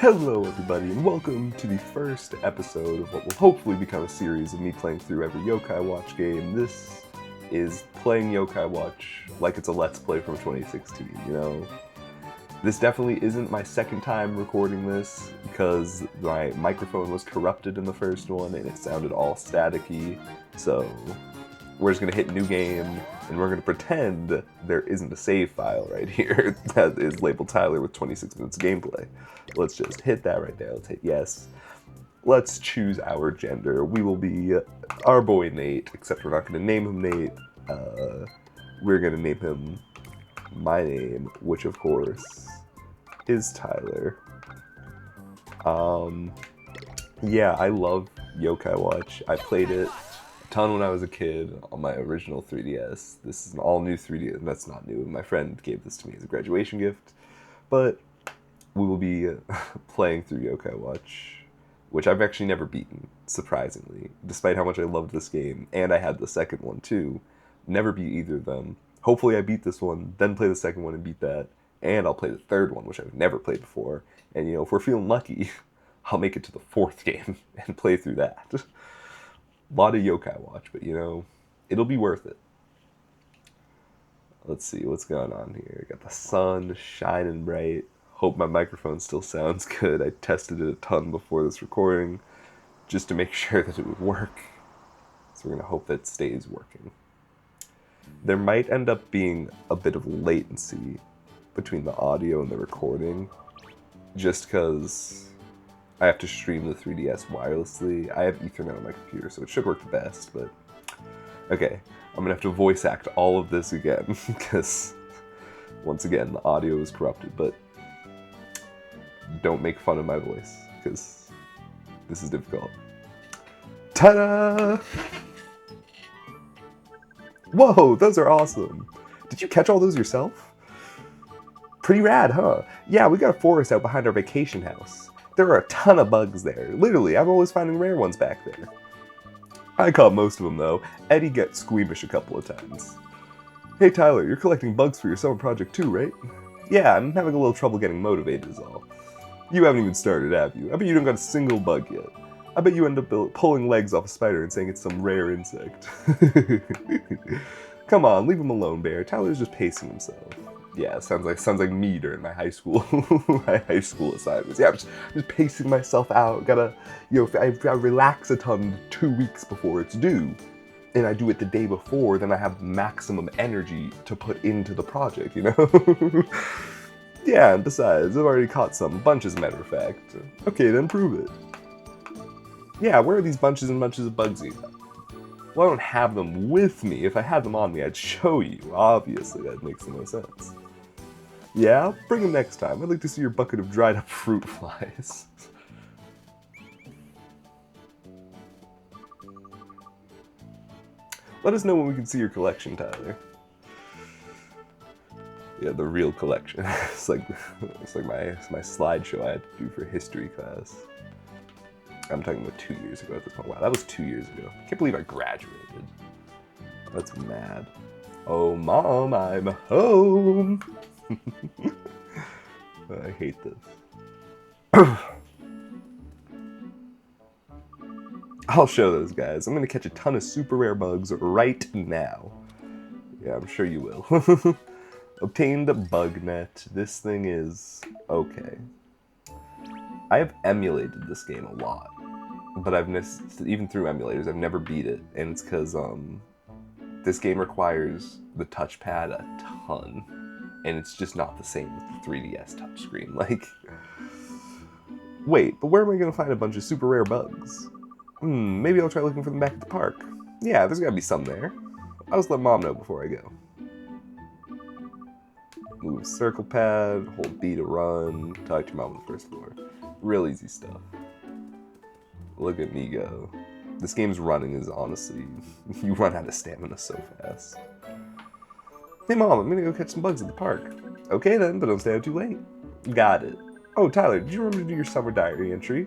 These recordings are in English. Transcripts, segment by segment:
Hello everybody, and welcome to the first episode of what will hopefully become a series of me playing through every Yokai Watch game. This is playing Yokai Watch like it's a Let's Play from 2016, you know? This definitely isn't my second time recording this, because my microphone was corrupted in the first one and it sounded all staticky, so we're just gonna hit new game, and we're gonna pretend there isn't a save file right here that is labeled Tyler with 26 minutes of gameplay. Let's just hit that right there. Let's hit yes. Let's choose our gender. We will be our boy Nate, except we're not gonna name him Nate. We're gonna name him my name, which of course is Tyler. Yeah, I love Yokai Watch. I played it ton when I was a kid on my original 3DS. This is an all-new 3DS. That's not new. My friend gave this to me as a graduation gift. But we will be playing through Yokai Watch, which I've actually never beaten, surprisingly. Despite how much I loved this game, and I had the second one too. Never beat either of them. Hopefully I beat this one, then play the second one and beat that. And I'll play the third one, which I've never played before. And, you know, if we're feeling lucky, I'll make it to the fourth game and play through that. A lot of Yokai Watch, but you know, it'll be worth it. Let's see what's going on here. Got the sun shining bright. Hope my microphone still sounds good. I tested it a ton before this recording just to make sure that it would work. So we're gonna hope that it stays working. There might end up being a bit of latency between the audio and the recording, just because I have to stream the 3DS wirelessly. I have Ethernet on my computer, so it should work the best, but okay. I'm gonna have to voice act all of this again, because once again, the audio is corrupted, but don't make fun of my voice, because this is difficult. Ta-da! Whoa, those are awesome! Did you catch all those yourself? Pretty rad, huh? Yeah, we got a forest out behind our vacation house. There are a ton of bugs there. Literally, I'm always finding rare ones back there. I caught most of them, though. Eddie gets squeamish a couple of times. Hey Tyler, you're collecting bugs for your summer project too, right? Yeah, I'm having a little trouble getting motivated is all. You haven't even started, have you? I bet you don't got a single bug yet. I bet you end up pulling legs off a spider and saying it's some rare insect. Come on, leave him alone, Bear. Tyler's just pacing himself. Yeah, sounds like me during my high school assignments. Yeah, I'm just pacing myself out. Gotta, you know, I relax a ton 2 weeks before it's due, and I do it the day before. Then I have maximum energy to put into the project. You know. Yeah, and besides, I've already caught some bunches. As a matter of fact. Okay, then prove it. Yeah, where are these bunches and bunches of bugs you got? Well, I don't have them with me. If I had them on me, I'd show you. Obviously, that makes the most sense. Yeah, bring them next time. I'd like to see your bucket of dried up fruit flies. Let us know when we can see your collection, Tyler. Yeah, the real collection. it's like my slideshow I had to do for history class. I'm talking about 2 years ago at this point. Wow, that was 2 years ago. I can't believe I graduated. That's mad. Oh, Mom, I'm home! I hate this. I'll show those guys. I'm gonna catch a ton of super rare bugs right now. Yeah, I'm sure you will. Obtained a bug net. This thing is okay. I have emulated this game a lot, but I've missed, even through emulators, I've never beat it, and it's because this game requires the touchpad a ton, and it's just not the same with the 3DS touchscreen. Like, wait, but where am I gonna find a bunch of super rare bugs? Maybe I'll try looking for them back at the park. Yeah, there's gotta be some there. I'll just let Mom know before I go. Move circle pad, hold B to run, talk to your mom on the first floor. Real easy stuff. Look at me go. This game's running is honestly, you run out of stamina so fast. Hey Mom, I'm gonna go catch some bugs at the park. Okay then, but don't stay out too late. Got it. Oh Tyler, did you remember to do your summer diary entry?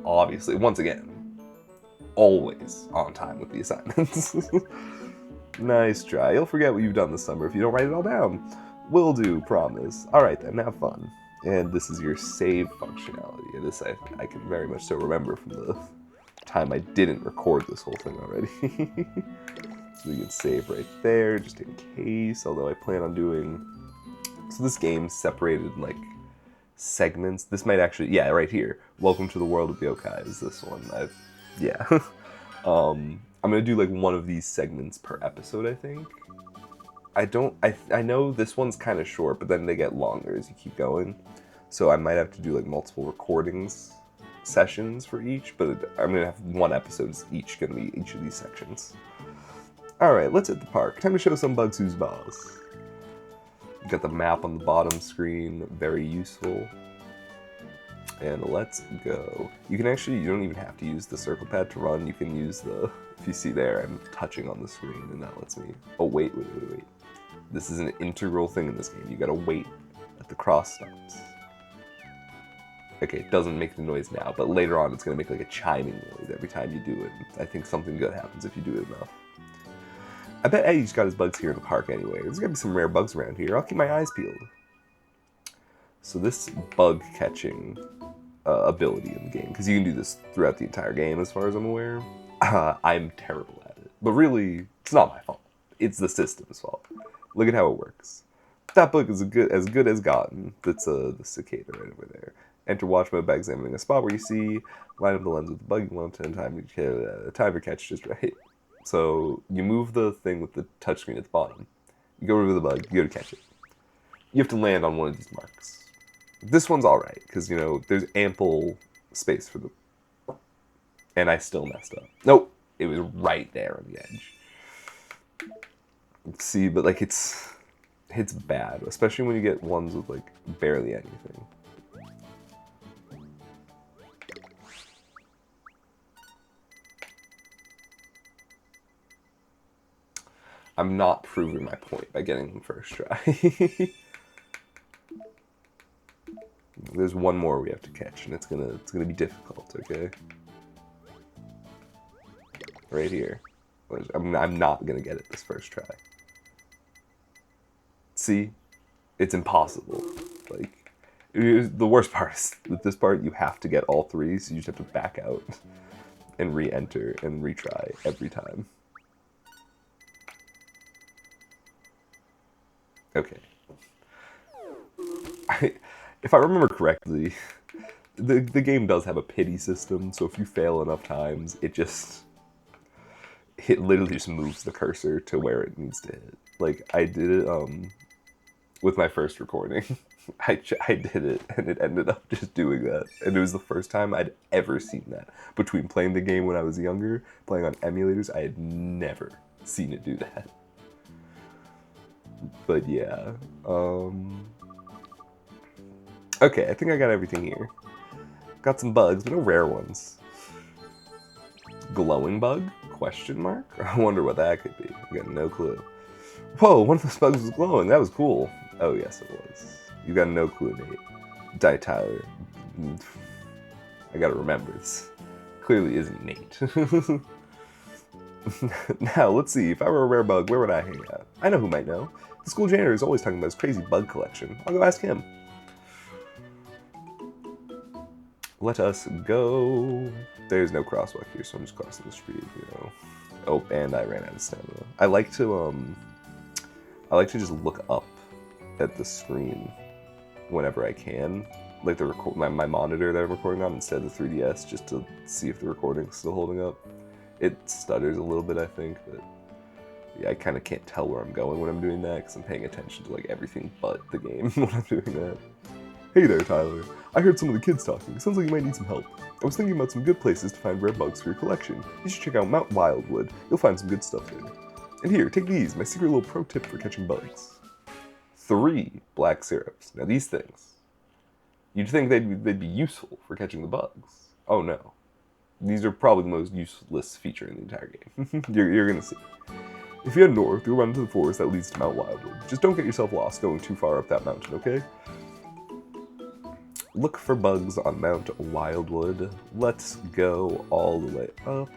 Obviously, once again, always on time with the assignments. Nice try. You'll forget what you've done this summer if you don't write it all down. Will do, promise. Alright then, have fun. And this is your save functionality. And this I can very much so remember from the time I didn't record this whole thing already. So you can save right there, just in case, although I plan on doing... So this game's separated in, like, segments. This might actually... Yeah, right here. Welcome to the World of Yokai is this one. Yeah. I'm gonna do, like, one of these segments per episode, I think. I know this one's kind of short, but then they get longer as you keep going. So I might have to do, like, multiple recordings sessions for each, but I'm gonna have one episode each gonna be each of these sections. Alright, let's hit the park. Time to show some bugs who's boss. You got the map on the bottom screen, very useful. And let's go. You can actually, you don't even have to use the circle pad to run. You can use the, if you see there, I'm touching on the screen and that lets me, oh wait. This is an integral thing in this game. You gotta wait at the cross stops. Okay, it doesn't make the noise now, but later on it's gonna make like a chiming noise every time you do it. I think something good happens if you do it enough. I bet Eddie's got his bugs here in the park anyway. There's gotta be some rare bugs around here. I'll keep my eyes peeled. So this bug catching ability in the game, because you can do this throughout the entire game as far as I'm aware, I'm terrible at it. But really, it's not my fault. It's the system's fault. Look at how it works. That bug is as good as gotten. That's the cicada right over there. Enter watch mode by examining a spot where you see, line up the lens with the bug you want to time your catch just right. So you move the thing with the touchscreen at the bottom. You go over the bug, you go to catch it. You have to land on one of these marks. This one's alright, because, you know, there's ample space for the... And I still messed up. Nope, it was right there on the edge. See, but, like, it's bad, especially when you get ones with, like, barely anything. I'm not proving my point by getting them first try. There's one more we have to catch, and it's gonna be difficult. Okay, right here. I'm not gonna get it this first try. See, it's impossible. Like, the worst part is with this part, you have to get all three, so you just have to back out and re-enter and retry every time. Okay. If I remember correctly, the game does have a pity system, so if you fail enough times, it literally just moves the cursor to where it needs to hit. Like, I did it with my first recording. I did it, and it ended up just doing that. And it was the first time I'd ever seen that. Between playing the game when I was younger, playing on emulators, I had never seen it do that. But yeah, okay, I think I got everything here. Got some bugs, but no rare ones. Glowing bug? Question mark? I wonder what that could be. I got no clue. Whoa, one of those bugs was glowing. That was cool. Oh, yes, it was. You got no clue, Nate. Die Tyler. I gotta remember this. Clearly isn't Nate. Now, let's see. If I were a rare bug, where would I hang out? I know who might know. The school janitor is always talking about his crazy bug collection. I'll go ask him. Let us go. There's no crosswalk here, so I'm just crossing the street, you know. Oh, and I ran out of stamina. I like to just look up at the screen whenever I can. Like my monitor that I'm recording on instead of the 3DS, just to see if the recording's still holding up. It stutters a little bit, I think, but yeah, I kind of can't tell where I'm going when I'm doing that, because I'm paying attention to like everything but the game when I'm doing that. Hey there, Tyler. I heard some of the kids talking. Sounds like you might need some help. I was thinking about some good places to find rare bugs for your collection. You should check out Mount Wildwood. You'll find some good stuff there. And here, take these, my secret little pro tip for catching bugs. 3 black syrups. Now these things, you'd think they'd be useful for catching the bugs. Oh no. These are probably the most useless feature in the entire game. You're gonna see. If you head north, you'll run into the forest that leads to Mount Wildwood. Just don't get yourself lost going too far up that mountain, okay? Look for bugs on Mount Wildwood. Let's go all the way up.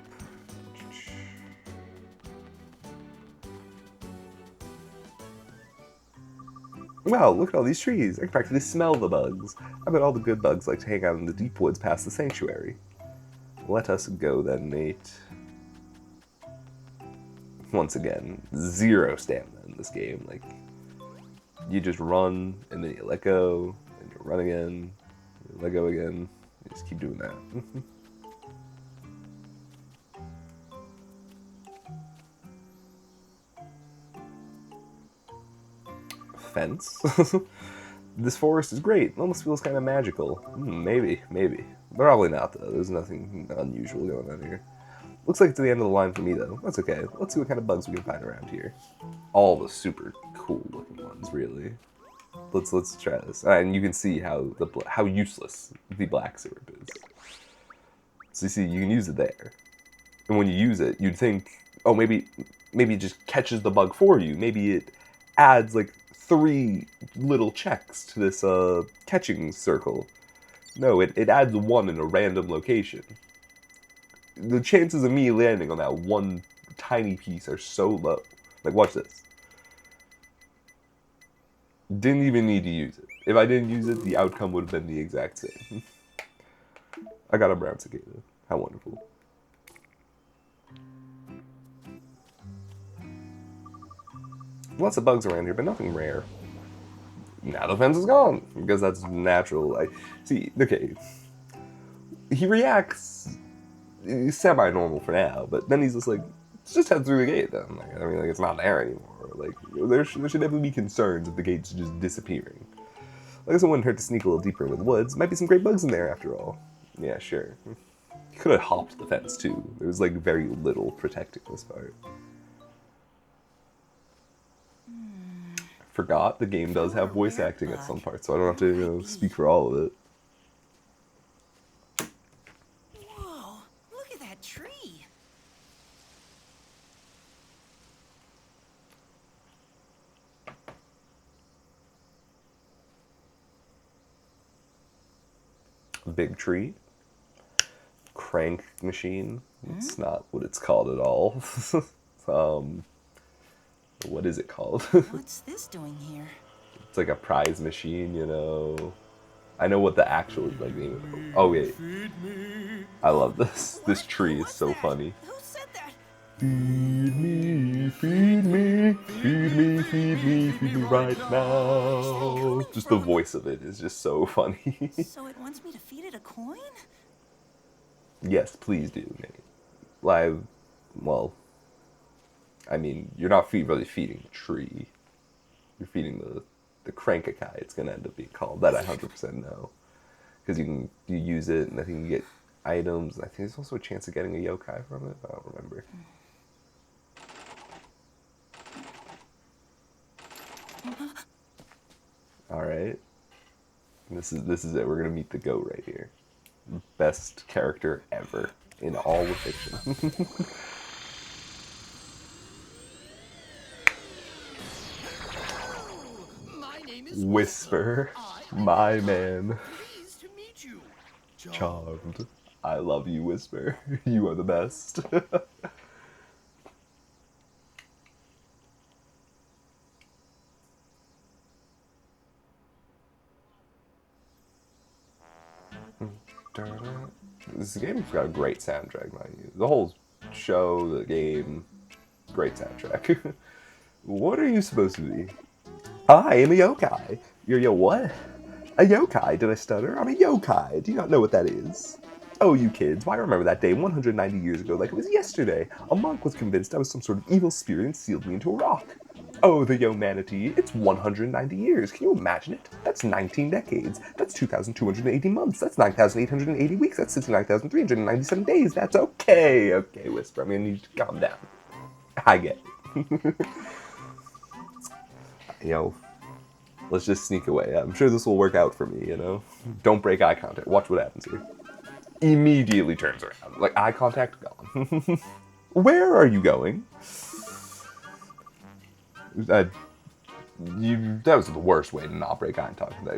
Wow, look at all these trees. I can practically smell the bugs. I bet all the good bugs like to hang out in the deep woods past the sanctuary. Let us go then, mate. Once again, zero stamina in this game. Like, you just run, and then you let go, and you run again, you let go again. You just keep doing that. Fence? This forest is great. It almost feels kind of magical. Maybe. Probably not, though. There's nothing unusual going on here. Looks like it's the end of the line for me, though. That's okay. Let's see what kind of bugs we can find around here. All the super cool looking ones, really. Let's try this. And you can see how useless the black syrup is. So you see, you can use it there. And when you use it, you'd think, oh, maybe it just catches the bug for you. Maybe it adds, like, 3 little checks to this catching circle. No, it adds 1 in a random location. The chances of me landing on that one tiny piece are so low. Like, watch this. Didn't even need to use it. If I didn't use it, the outcome would have been the exact same. I got a brown cicada. How wonderful. Lots of bugs around here, but nothing rare. Now the fence is gone, because that's natural. See, okay, he reacts semi-normal for now, but then he's just like, let's just head through the gate then. Like, I mean, like, it's not there anymore. Like, there should definitely be concerns if the gate's just disappearing. I guess it wouldn't hurt to sneak a little deeper into the woods. Might be some great bugs in there after all. Yeah, sure. You could have hopped the fence too. There was like very little protecting this part. Forgot the game does have voice acting at some parts, so I don't have to speak for all of it. Whoa, look at that tree. Big tree. Crank machine. It's not what it's called at all. What is it called? What's this doing here? It's like a prize machine, you know. I know what the actual like name is. Oh wait. I love this. This tree is so funny. Who said that? Feed me, feed me, feed me, feed me, feed me right now. Just the voice of it is just so funny. So it wants me to feed it a coin? Yes, please do, Nate. Live, well, I mean, you're not really feeding the tree. You're feeding the crankakai, it's going to end up being called. That I 100% know. Because you use it, and I think you get items. And I think there's also a chance of getting a yokai from it. I don't remember. Alright. This is it. We're going to meet the goat right here. Best character ever in all of fiction. Whisper, my man. Charmed. I love you, Whisper. You are the best. This game's got a great soundtrack, mind you. The whole show, the game, great soundtrack. What are you supposed to be? I am a yokai. You're what? A yokai, did I stutter? I'm a yokai. Do you not know what that is? Oh, you kids, why remember that day 190 years ago like it was yesterday? A monk was convinced I was some sort of evil spirit and sealed me into a rock. Oh, the humanity, it's 190 years. Can you imagine it? That's 19 decades. That's 2,280 months. That's 9,880 weeks. That's 69,397 days. That's okay. Okay, Whisper, I'm gonna need you to calm down. I get it. Let's just sneak away. I'm sure this will work out for me, Don't break eye contact. Watch what happens here. Immediately turns around. Like, eye contact, gone. Where are you going? That was the worst way to not break eye contact.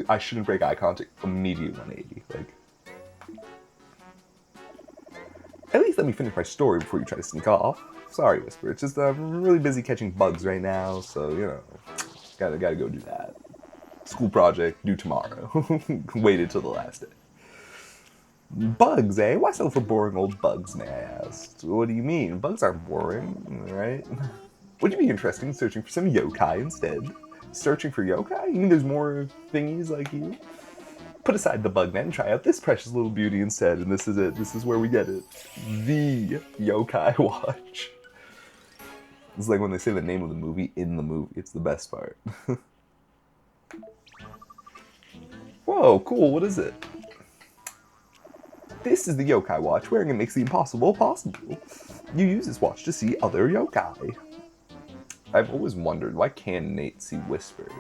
I shouldn't break eye contact immediately 180. Like, at least let me finish my story before you try to sneak off. Sorry, Whisper. It's just I'm really busy catching bugs right now, so gotta go do that. School project due tomorrow. Waited till the last day. Bugs, eh? Why so for boring old bugs, may I ask? What do you mean? Bugs aren't boring, right? Would you be interested in searching for some yokai instead? Searching for yokai? You mean there's more thingies like you? Put aside the bug net and try out this precious little beauty instead, and this is it. This is where we get it. The Yokai Watch. It's like when they say the name of the movie in the movie. It's the best part. Whoa, cool. What is it? This is the Yokai Watch. Wearing it makes the impossible possible. You use this watch to see other yokai. I've always wondered, why can Nate see Whisper,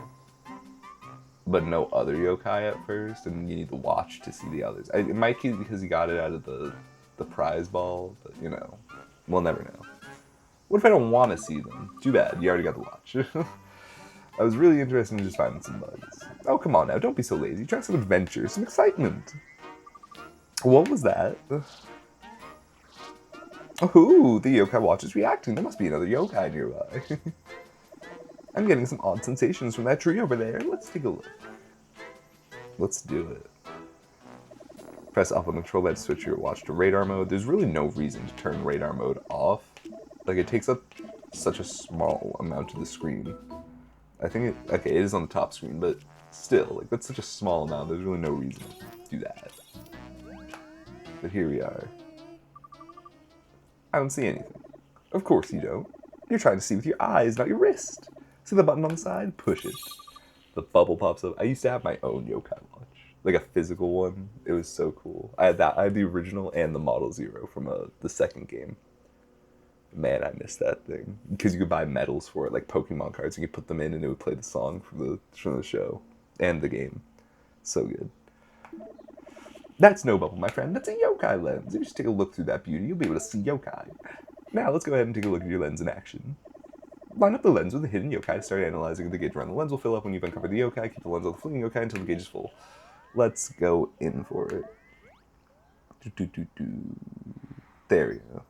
but no other yokai at first, and you need the watch to see the others? It might be because he got it out of the prize ball, but you know, we'll never know. What if I don't want to see them? Too bad, you already got the watch. I was really interested in just finding some bugs. Oh, come on now, don't be so lazy. Try some adventure, some excitement. What was that? Ooh, the yokai watch is reacting. There must be another yokai nearby. I'm getting some odd sensations from that tree over there. Let's take a look. Let's do it. Press up on the control pad to switch your watch to radar mode. There's really no reason to turn radar mode off. Like, it takes up such a small amount of the screen. I think it, okay, it is on the top screen, but still, like, that's such a small amount. There's really no reason to do that. But here we are. I don't see anything. Of course you don't. You're trying to see with your eyes, not your wrist. See the button on the side? Push it. The bubble pops up. I used to have my own yokai watch. Like a physical one. It was so cool. I had that. I had the original and the Model Zero from the second game. Man, I missed that thing. Because you could buy medals for it, like Pokemon cards. You could put them in and it would play the song from the show. And the game. So good. That's no bubble, my friend. That's a yokai lens. If you just take a look through that beauty, you'll be able to see yokai. Now, let's go ahead and take a look at your lens in action. Line up the lens with the hidden yokai to start analyzing. The gauge around the lens will fill up when you've uncovered the yokai. Keep the lens on the fleeting yokai until the gauge is full. Let's go in for it. There we go.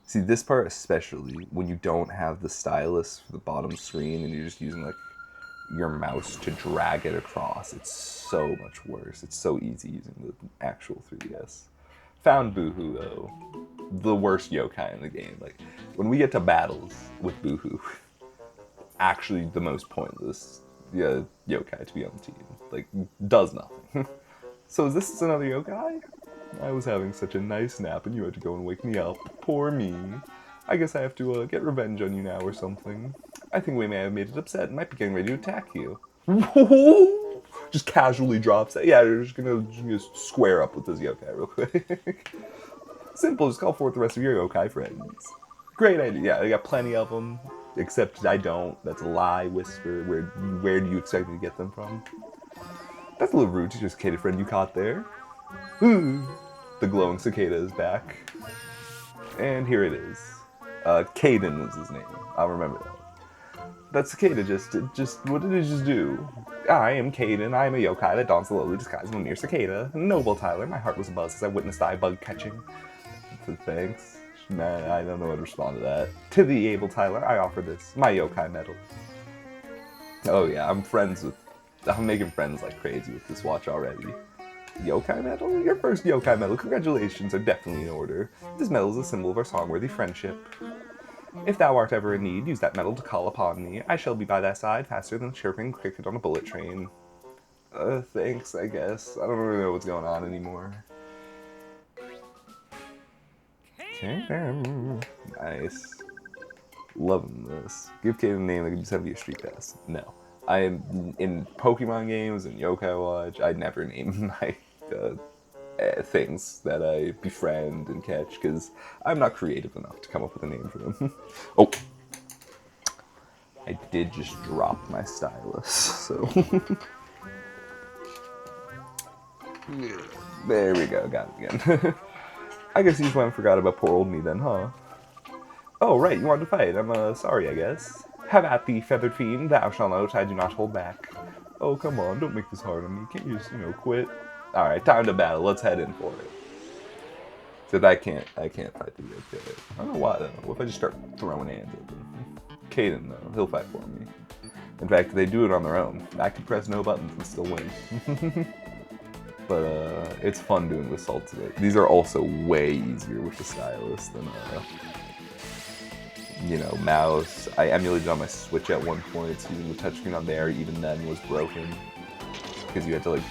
See, this part especially, when you don't have the stylus for the bottom screen and you're just using, like, your mouse to drag it across, it's so much worse. It's so easy using the actual 3DS. Found Boohoo, though. The worst yokai in the game. Like, when we get to battles with Boohoo, actually the most pointless yokai to be on the team. Like, does nothing. So is this another yokai? I was having such a nice nap and you had to go and wake me up. Poor me. I guess I have to get revenge on you now or something. I think we may have made it upset and might be getting ready to attack you. Just casually drops it. Yeah, you're just gonna square up with this yokai real quick. Simple, just call forth the rest of your yokai friends. Great idea. Yeah, I got plenty of them. Except I don't. That's a lie, Whisper. Where do you expect me to get them from? That's a little rude to your cicada friend you caught there. The glowing cicada is back. And here it is. Caden is his name. I'll remember that. That cicada just, what did it just do? I am Caden, I am a yokai that dons the lowly disguise of a mere cicada. Noble Tyler, my heart was abuzz as I witnessed thy bug catching. Thanks. Nah, I don't know how to respond to that. To thee, able Tyler, I offer this, my yokai medal. Oh yeah, I'm making friends like crazy with this watch already. Yokai medal? Your first yokai medal, congratulations, are definitely in order. This medal is a symbol of our songworthy friendship. If thou art ever in need, use that medal to call upon me. I shall be by thy side faster than chirping cricket on a bullet train. Thanks, I guess. I don't really know what's going on anymore. Nice. Loving this. Give Kate a name that can just have you a street pass. No. I am in Pokemon games and Yokai Watch. I never name my things that I befriend and catch because I'm not creative enough to come up with a name for them. Oh, I did just drop my stylus, so there we go, got it again. I guess you just went and forgot about poor old me then, huh? Oh, right, you wanted to fight. I'm sorry, I guess. Have at thee, feathered fiend, thou shalt note I do not hold back. Oh, come on, don't make this hard on me. Can't you just, quit? Alright, time to battle. Let's head in for it. Because I can't fight the Yokai. I don't know why, though. What if I just start throwing hands at them? Caden, though, he'll fight for me. In fact, they do it on their own. I could press no buttons and still win. But it's fun doing the salts of it. These are also way easier with the stylus than you know, mouse. I emulated on my Switch at one point, so using the touchscreen on there even then was broken because you had to like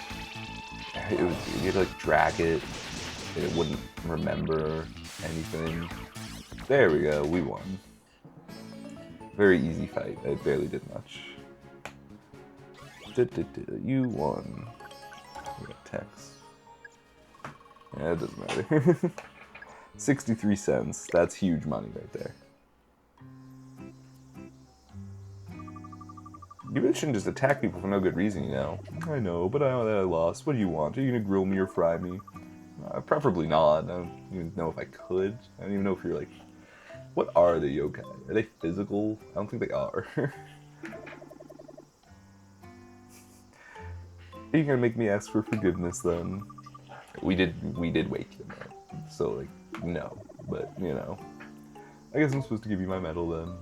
you had to like drag it and it wouldn't remember anything. There we go, we won. Very easy fight. I barely did much. You won. We got text. Yeah, it doesn't matter. 63 cents. That's huge money right there. You really shouldn't just attack people for no good reason, you know. I know, but I lost. What do you want? Are you gonna grill me or fry me? Preferably not. I don't even know if I could. I don't even know if you're like... What are the yokai? Are they physical? I don't think they are. Are you gonna make me ask for forgiveness then? We did wake them up. So like, no. But, you know. I guess I'm supposed to give you my medal then.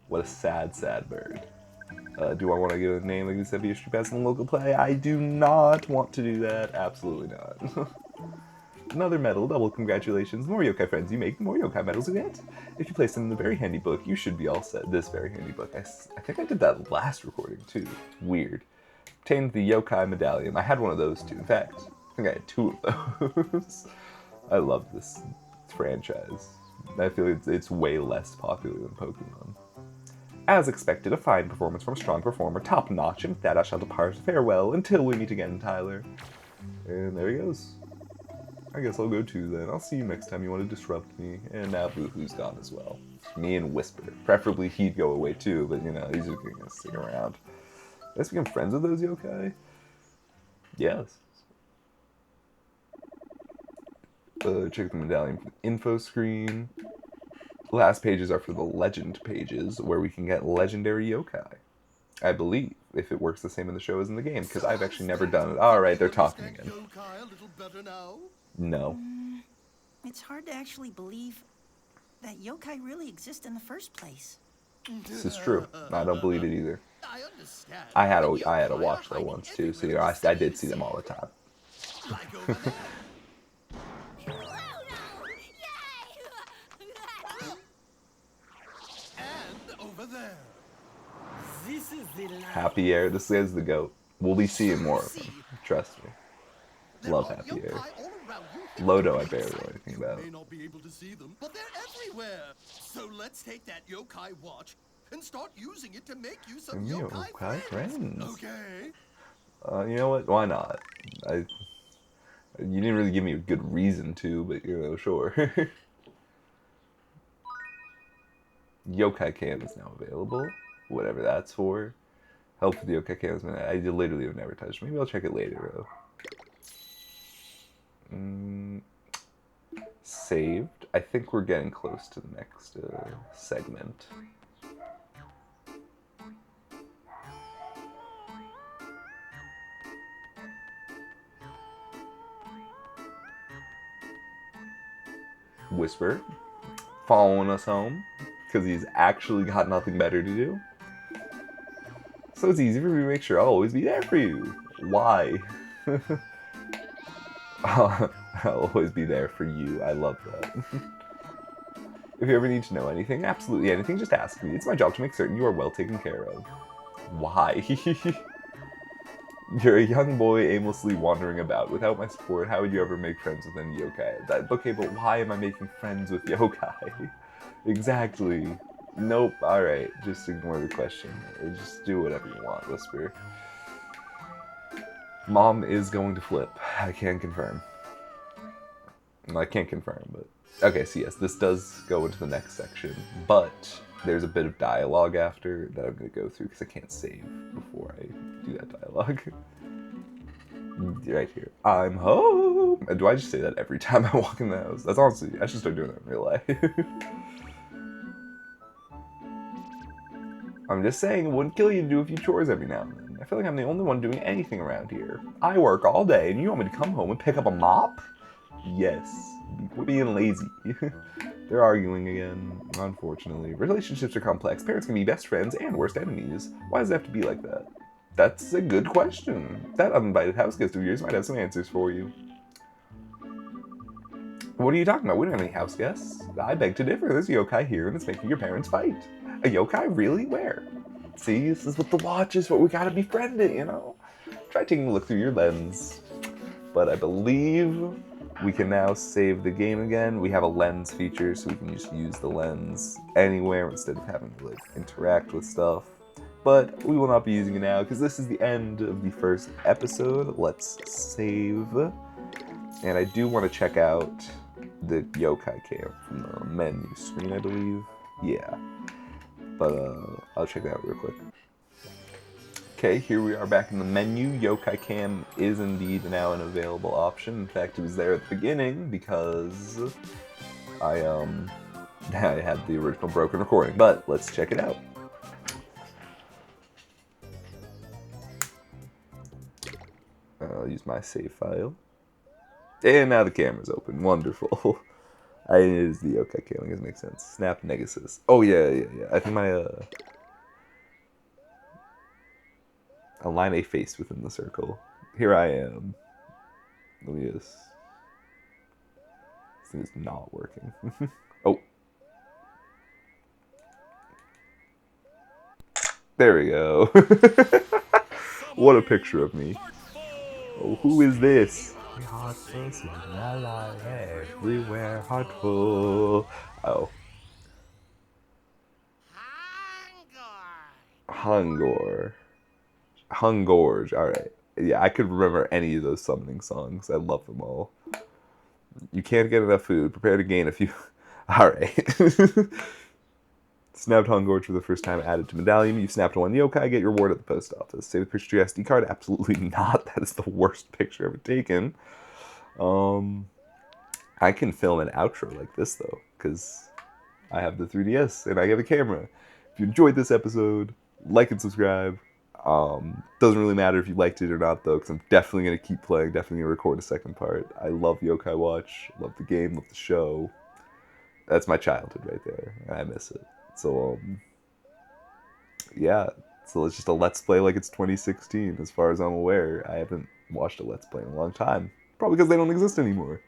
What a sad, sad bird. Do I want to give a name like this heavy history pass in the local play? I do not want to do that. Absolutely not. Another medal, double congratulations. The more yokai friends you make, the more yokai medals you get. If you place them in the very handy book, you should be all set. This very handy book. I think I did that last recording too. Weird. Obtained the yokai medallion. I had one of those too. In fact, I think I had 2 of those. I love this franchise. I feel it's way less popular than Pokemon. As expected, a fine performance from a strong performer, top notch, and with that I shall depart. Farewell until we meet again, Tyler. And there he goes. I guess I'll go too then. I'll see you next time you want to disrupt me. And now Boo-Hoo's gone as well. Me and Whisper. Preferably he'd go away too, but you know, he's just gonna stick around. Let's become friends with those yokai? Yes. Check the medallion info screen. Last pages are for the legend pages, where we can get legendary yokai. I believe, if it works the same in the show as in the game, because I've actually never done it. Alright, they're talking again. No. It's hard to actually believe that yokai really exist in the first place. This is true. I don't believe it either. I had a watch though once too, so you know, I did see them all the time. This is the Happy Air, this is the GOAT. We'll be seeing more of him. Trust me. Love Happy Air. Lodo I barely know anything about. You may not be able to see them, but they're everywhere. So let's take that yokai watch and start using it to make you some yokai friends. Okay. You know what? Why not? You didn't really give me a good reason to, but you know, sure. Yokai Cam is now available. Whatever that's for. Help for the yokai Cam is... I literally have never touched. Maybe I'll check it later though. Saved. I think we're getting close to the next segment. Whisper, following us home, because he's actually got nothing better to do. So it's easy for me to make sure I'll always be there for you. Why? I'll always be there for you. I love that. If you ever need to know anything, absolutely anything, just ask me. It's my job to make certain you are well taken care of. Why? You're a young boy aimlessly wandering about. Without my support, how would you ever make friends with any yokai? Okay, but why am I making friends with yokai? Exactly. Nope, alright. Just ignore the question. Just do whatever you want, Whisper. Mom is going to flip. I can confirm. I can't confirm, but... Okay, so yes, this does go into the next section, but there's a bit of dialogue after that I'm going to go through because I can't save before I do that dialogue. Right here. I'm home! Do I just say that every time I walk in the house? That's honestly, I should start doing that in real life. I'm just saying, it wouldn't kill you to do a few chores every now and then. I feel like I'm the only one doing anything around here. I work all day, and you want me to come home and pick up a mop? Yes. We're being lazy. They're arguing again, unfortunately. Relationships are complex. Parents can be best friends and worst enemies. Why does it have to be like that? That's a good question. That uninvited house guest of yours might have some answers for you. What are you talking about? We don't have any house guests. I beg to differ. There's a yokai here and it's making your parents fight. A yokai? Really? Where? See, this is what the watch is, what we gotta befriend it, you know? Try taking a look through your lens. But I believe we can now save the game again. We have a lens feature, so we can just use the lens anywhere instead of having to like interact with stuff. But we will not be using it now because this is the end of the first episode. Let's save. And I do want to check out the yokai camp from the menu screen, I believe. Yeah. But I'll check that out real quick. Okay, here we are back in the menu. Yokai Cam is indeed now an available option. In fact, it was there at the beginning because I had the original broken recording. But let's check it out. I'll use my save file. And now the camera's open. Wonderful. It is the Yokai Cam. I guess it makes sense. Snap Negasus. Oh yeah. I think my align a face within the circle. Here I am. Let me just... This thing is not working. Oh. There we go. What a picture of me. Oh, who is this? Heartful, everywhere, heartful. Oh. Hungor. Hungorge, alright. Yeah, I could remember any of those summoning songs. I love them all. You can't get enough food. Prepare to gain a few. Alright. Snapped Hungorge for the first time added to Medallion. You snapped one yokai, get your reward at the post office. Save the picture to your SD card? Absolutely not. That is the worst picture ever taken. I can film an outro like this, though, because I have the 3DS and I have a camera. If you enjoyed this episode, like and subscribe. Doesn't really matter if you liked it or not, though, because I'm definitely going to keep playing, definitely going to record a second part. I love Yokai Watch, love the game, love the show. That's my childhood right there, and I miss it. So, yeah, so it's just a Let's Play like it's 2016, as far as I'm aware. I haven't watched a Let's Play in a long time, probably because they don't exist anymore.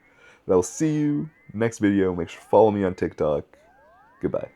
But I will see you next video. Make sure to follow me on TikTok. Goodbye.